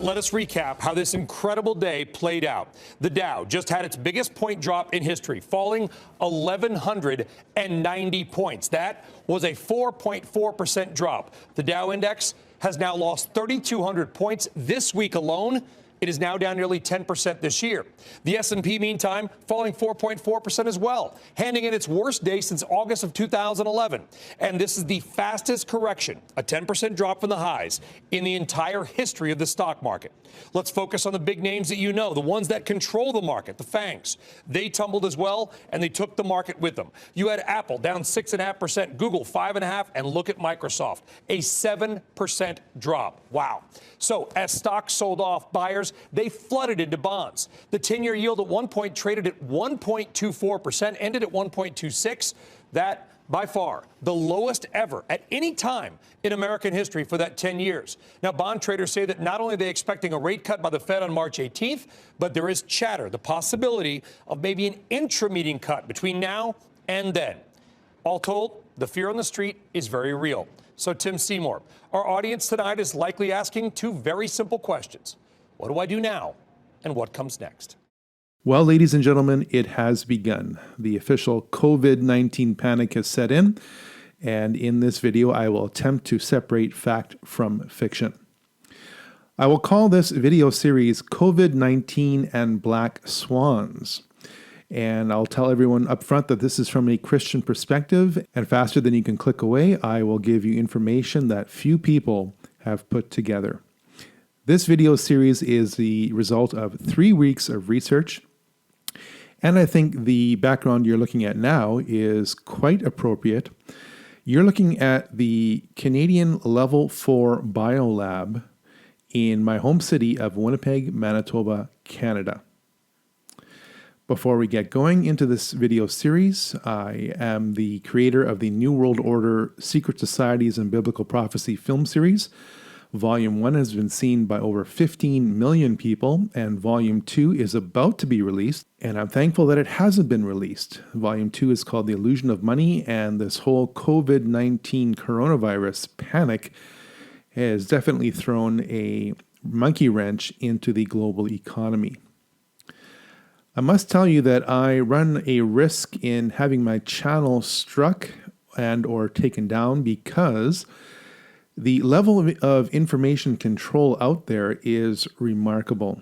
Let us recap how this incredible day played out. The Dow just had its biggest point drop in history, falling 1,190 points. That was a 4.4% drop. The Dow index has now lost 3,200 points this week alone. It is now down nearly 10% this year. The S&P, meantime, falling 4.4% as well, handing in its worst day since August of 2011. And this is the fastest correction, a 10% drop from the highs, in the entire history of the stock market. Let's focus on the big names that you know, the ones that control the market, the FANGs. They tumbled as well, and they took the market with them. You had Apple down 6.5%, Google 5.5%, and look at Microsoft, a 7% drop. Wow. So as stocks sold off, buyers, they flooded into bonds. The 10-year yield at one point traded at 1.24%, ended at 1.26%. That, by far, the lowest ever at any time in American history for that 10 years. Now, bond traders say that not only are they expecting a rate cut by the Fed on March 18th, but there is chatter, the possibility of maybe an intra-meeting cut between now and then. All told, the fear on the street is very real. So, Tim Seymour, our audience tonight is likely asking two very simple questions. What do I do now, and what comes next? Well, ladies and gentlemen, it has begun. The official COVID-19 panic has set in, and in this video, I will attempt to separate fact from fiction. I will call this video series COVID-19 and Black Swans. And I'll tell everyone up front that this is from a Christian perspective, and faster than you can click away, I will give you information that few people have put together. This video series is the result of 3 weeks of research, and I think the background you're looking at now is quite appropriate. You're looking at the Canadian Level 4 Biolab in my home city of Winnipeg, Manitoba, Canada. Before we get going into this video series, I am the creator of the New World Order Secret Societies and Biblical Prophecy film series. Volume 1 has been seen by over 15 million people, and Volume 2 is about to be released, and I'm thankful that it hasn't been released. Volume 2 is called The Illusion of Money, and this whole COVID-19 coronavirus panic has definitely thrown a monkey wrench into the global economy. I must tell you that I run a risk in having my channel struck and or taken down because the level of information control out there is remarkable.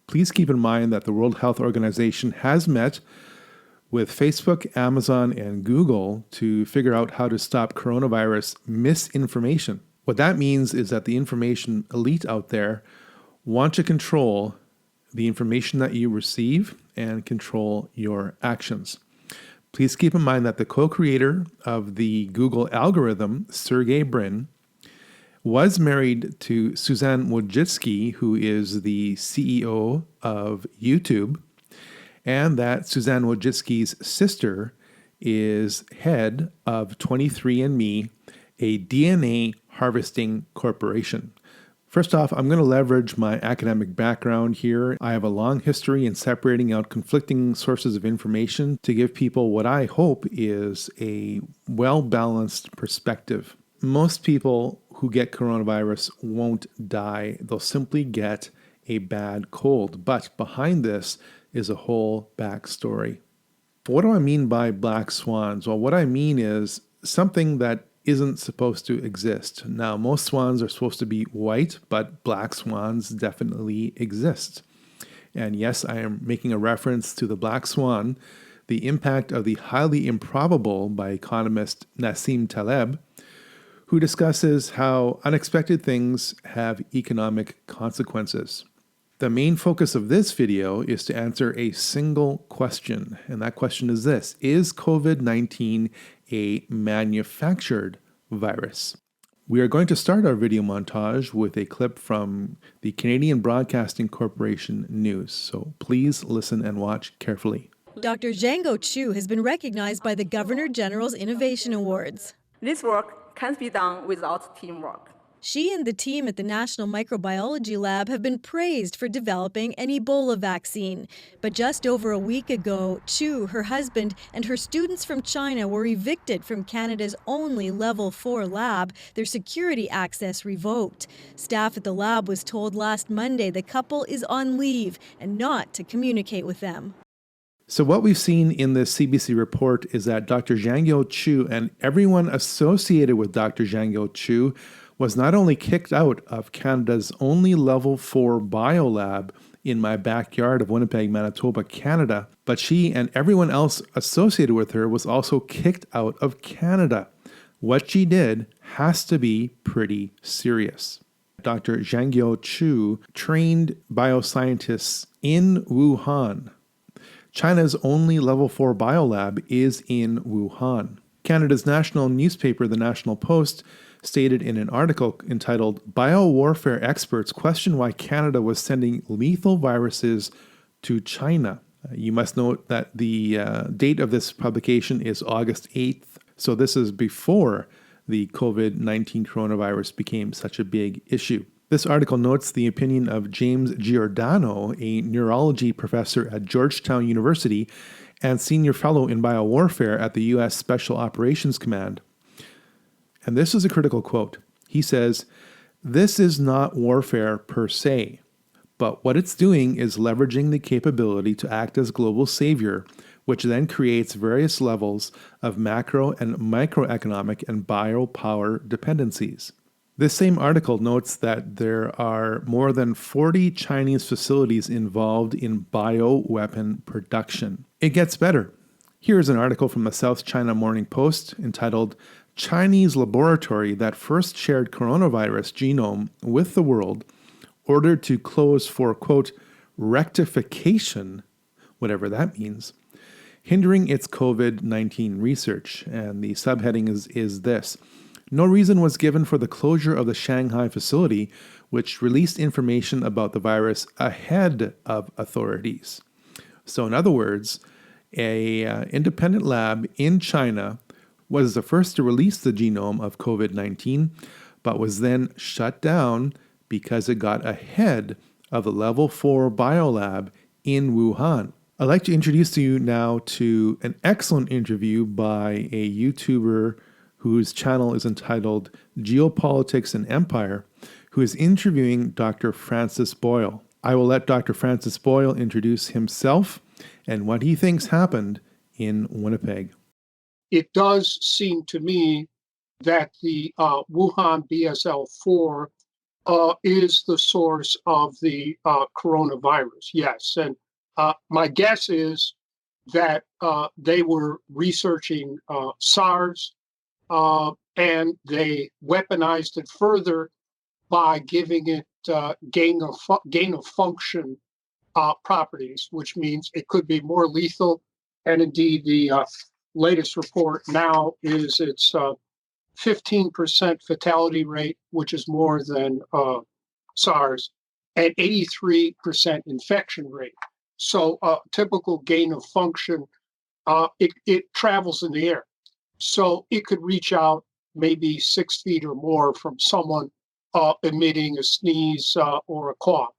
Please keep in mind that the World Health Organization has met with Facebook, Amazon, and Google to figure out how to stop coronavirus misinformation. What that means is that the information elite out there want to control the information that you receive and control your actions. Please keep in mind that the co-creator of the Google algorithm, Sergey Brin, was married to Suzanne Wojcicki, who is the CEO of YouTube, and that Suzanne Wojcicki's sister is head of 23andMe, a DNA harvesting corporation. First off, I'm going to leverage my academic background here. I have a long history in separating out conflicting sources of information to give people what I hope is a well-balanced perspective. Most people who get coronavirus won't die. They'll simply get a bad cold. But behind this is a whole backstory. What do I mean by black swans? Well, what I mean is something that isn't supposed to exist. Now, most swans are supposed to be white, but black swans definitely exist. And yes, I am making a reference to the black swan, the impact of the highly improbable by economist Nassim Taleb, who discusses how unexpected things have economic consequences. The main focus of this video is to answer a single question, and that question is this: is COVID-19 a manufactured virus? We are going to start our video montage with a clip from the Canadian Broadcasting Corporation News, so please listen and watch carefully. Dr. Zhang Chu has been recognized by the Governor General's Innovation Awards. This work can't be done without teamwork. She and the team at the National Microbiology Lab have been praised for developing an Ebola vaccine. But just over a week ago, Chu, her husband, and her students from China were evicted from Canada's only Level 4 lab, their security access revoked. Staff at the lab was told last Monday the couple is on leave and not to communicate with them. So what we've seen in this CBC report is that Dr. Zhang Chu and everyone associated with Dr. Zhang Chu was not only kicked out of Canada's only Level 4 biolab in my backyard of Winnipeg, Manitoba, Canada, but she and everyone else associated with her was also kicked out of Canada. What she did has to be pretty serious. Dr. Zhang Chu trained bioscientists in Wuhan. China's only Level 4 biolab is in Wuhan. Canada's national newspaper, the National Post, stated in an article entitled "Biowarfare Experts Question Why Canada Was Sending Lethal Viruses to China." You must note that the date of this publication is August 8th, so this is before the COVID-19 coronavirus became such a big issue. This article notes the opinion of James Giordano, a neurology professor at Georgetown University and senior fellow in biowarfare at the U.S. Special Operations Command. And this is a critical quote. He says, "This is not warfare per se, but what it's doing is leveraging the capability to act as global savior, which then creates various levels of macro and microeconomic and biopower dependencies." This same article notes that there are more than 40 Chinese facilities involved in bioweapon production. It gets better. Here's an article from the South China Morning Post entitled "Chinese Laboratory That First Shared Coronavirus Genome with the World Ordered to Close for, quote, rectification," whatever that means, "hindering its COVID-19 research." And the subheading is this: "No reason was given for the closure of the Shanghai facility, which released information about the virus ahead of authorities." So in other words, an independent lab in China was the first to release the genome of COVID-19, but was then shut down because it got ahead of the Level 4 biolab in Wuhan. I'd like to introduce you now to an excellent interview by a YouTuber whose channel is entitled Geopolitics and Empire, who is interviewing Dr. Francis Boyle. I will let Dr. Francis Boyle introduce himself and what he thinks happened in Winnipeg. It does seem to me that the Wuhan BSL-4 is the source of the coronavirus, yes. And my guess is that they were researching SARS, and they weaponized it further by giving it gain of function properties, which means it could be more lethal. And indeed, the latest report now is its 15% fatality rate, which is more than SARS, and 83% infection rate. So typical gain of function, it travels in the air. So it could reach out maybe 6 feet or more from someone emitting a sneeze or a cough.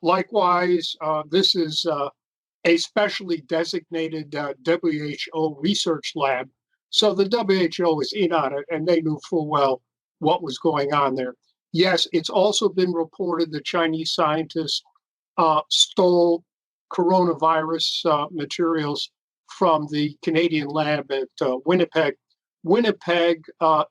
Likewise, this is a specially designated WHO research lab. So the WHO is in on it, and they knew full well what was going on there. Yes, it's also been reported that Chinese scientists stole coronavirus materials from the Canadian lab at Winnipeg. Winnipeg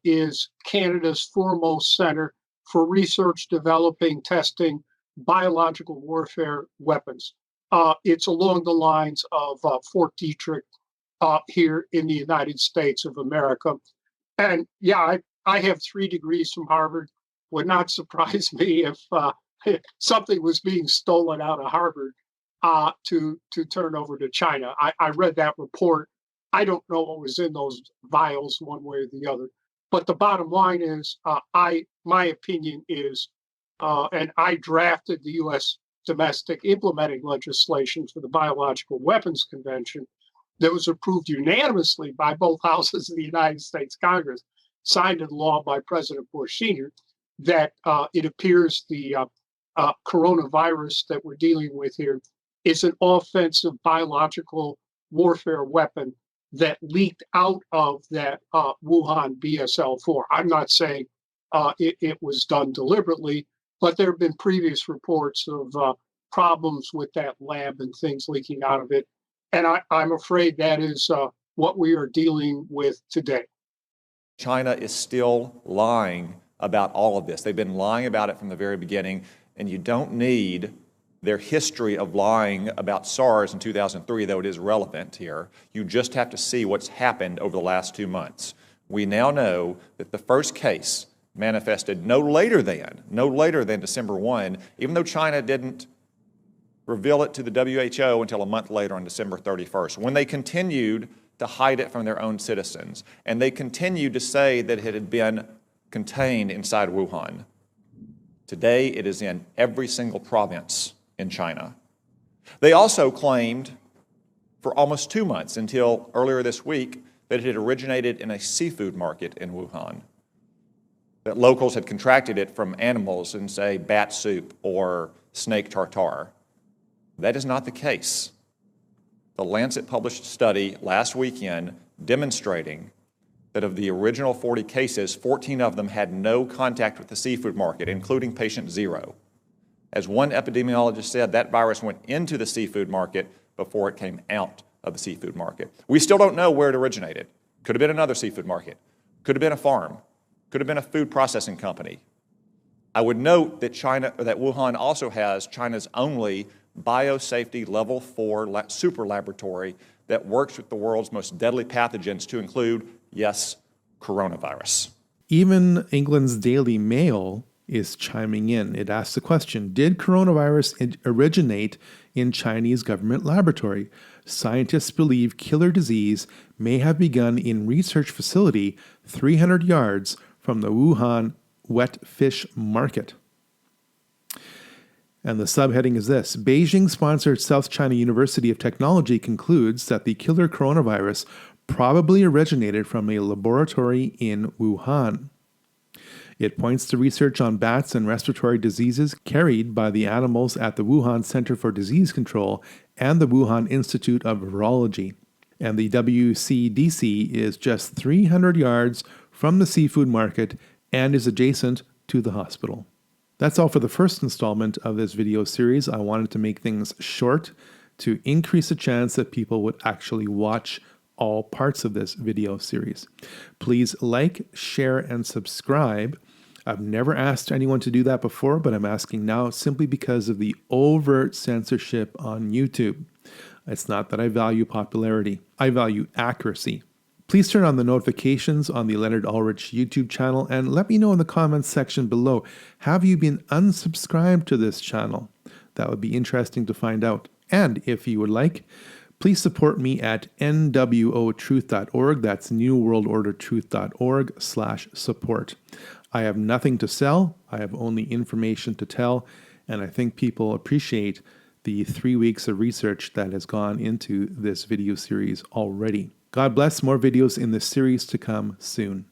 is Canada's foremost center for research, developing, testing biological warfare weapons. It's along the lines of Fort Detrick here in the United States of America. And yeah, I have 3 degrees from Harvard. Would not surprise me if something was being stolen out of Harvard to turn over to China. I read that report. I don't know what was in those vials one way or the other. But the bottom line is, my opinion is, and I drafted the U.S. domestic implementing legislation for the Biological Weapons Convention that was approved unanimously by both houses of the United States Congress, signed into law by President Bush Sr. that it appears the coronavirus that we're dealing with here is an offensive biological warfare weapon that leaked out of that Wuhan BSL-4. I'm not saying it was done deliberately, but there have been previous reports of problems with that lab and things leaking out of it. And I'm afraid that is what we are dealing with today. China is still lying about all of this. They've been lying about it from the very beginning, and you don't need their history of lying about SARS in 2003, though it is relevant here. You just have to see what's happened over the last 2 months. We now know that the first case manifested no later than December 1, even though China didn't reveal it to the WHO until a month later on December 31st, when they continued to hide it from their own citizens. And they continued to say that it had been contained inside Wuhan. Today, it is in every single province in China. They also claimed for almost 2 months, until earlier this week, that it had originated in a seafood market in Wuhan, that locals had contracted it from animals in, say, bat soup or snake tartare. That is not the case. The Lancet published a study last weekend demonstrating that of the original 40 cases, 14 of them had no contact with the seafood market, including patient 0. As one epidemiologist said, that virus went into the seafood market before it came out of the seafood market. We still don't know where it originated. Could have been another seafood market. Could have been a farm. Could have been a food processing company. I would note that Wuhan also has China's only biosafety level 4 super laboratory that works with the world's most deadly pathogens, to include, yes, coronavirus. Even England's Daily Mail is chiming in. It asks the question, did coronavirus originate in Chinese government laboratory? Scientists believe killer disease may have begun in research facility 300 yards from the Wuhan wet fish market. And the subheading is this: Beijing-sponsored South China University of Technology concludes that the killer coronavirus probably originated from a laboratory in Wuhan. It points to research on bats and respiratory diseases carried by the animals at the Wuhan Center for Disease Control and the Wuhan Institute of Virology. And the WCDC is just 300 yards from the seafood market and is adjacent to the hospital. That's all for the first installment of this video series. I wanted to make things short to increase the chance that people would actually watch all parts of this video series. Please like, share, and subscribe. I've never asked anyone to do that before, but I'm asking now simply because of the overt censorship on YouTube. It's not that I value popularity. I value accuracy. Please turn on the notifications on the Leonard Ulrich YouTube channel and let me know in the comments section below, have you been unsubscribed to this channel? That would be interesting to find out. And if you would like, please support me at nwotruth.org. That's newworldordertruth.org/support. I have nothing to sell. I have only information to tell. And I think people appreciate the 3 weeks of research that has gone into this video series already. God bless. More videos in this series to come soon.